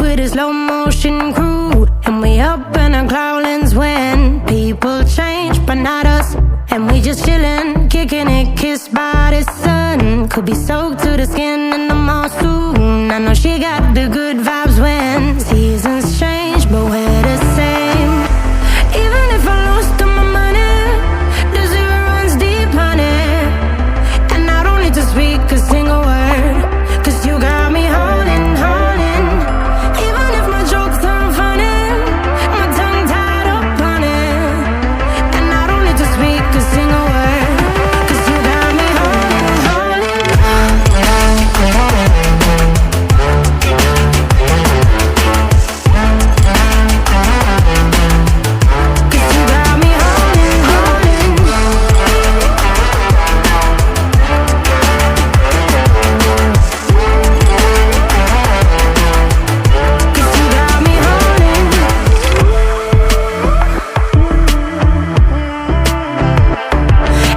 with a slow motion crew, and we up in our cloudlands when people change, but not us. And we just chillin', kicking it, kissed by the sun. Could be soaked to the skin in the monsoon. I know she got the good vibes when seasons change, but we're the same. Even if I lost all my money, the zero runs deep, honey. And I don't need to speak a single word, 'cause you got me holding, holding. Even if my jokes aren't funny, my tongue tied up on it. And I don't need to speak a single word, 'cause you got me holding, holding. 'Cause you got me holding, holding. Cause you got me holding.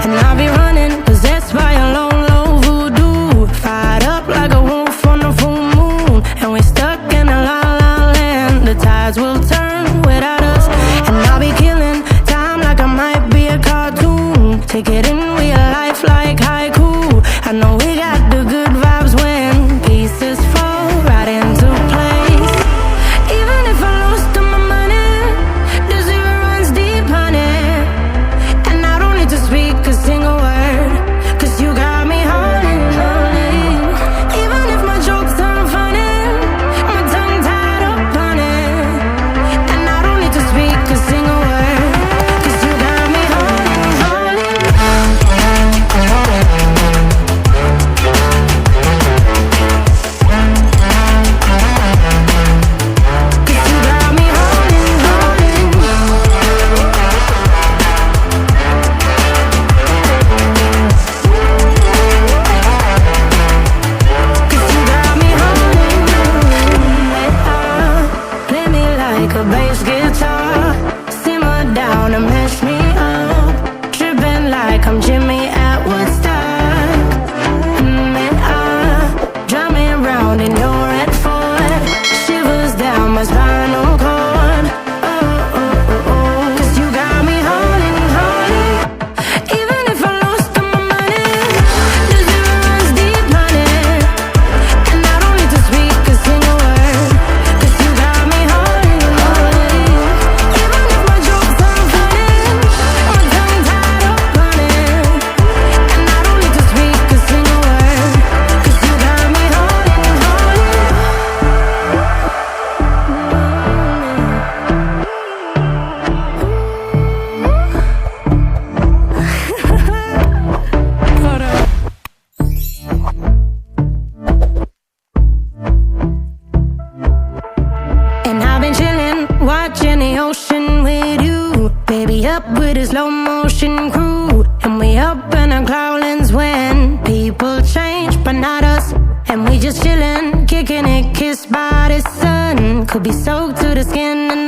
And I'll be running, possessed by a low, low voodoo. Fired up like a wolf on the full moon. And we stuck in a la la land. The tides will turn without us. And I'll be killing time like I might be a cartoon. Take it in real life like haiku. I know we got the good vibes when pieces fall right into place. Even if I lost all my money, the zero runs deep, honey. And I don't need to speak a single word, 'cause you got me holding, holding. Even if my jokes aren't funny, my tongue tied up on it. And I don't need to speak a single word, 'cause you got me holding, holding. 'Cause you got me holding, play me like a bass guitar, simmer down and mash me up, tripping like I'm Jimmy at Woodstock. And drive me around in your red Ford, shivers down my spinal cord. Oh, oh, oh, oh. 'Cause you got me holding, holding. Even if I lost all my money, the zero runs deep, honey. And I don't need to speak a single word, 'cause you got me holding, holding. Even if my jokes aren't funny, my tongue tied up on it. And I don't need to speak a single word, 'cause you got me holding, holding. Hold up. And I've been chillin', watching the ocean with you. Baby, up with a slow motion crew. And we up in our cloudlands when people change, but not us. And we just chillin', kicking it, kissed by the sun. Could be soaked to the skin in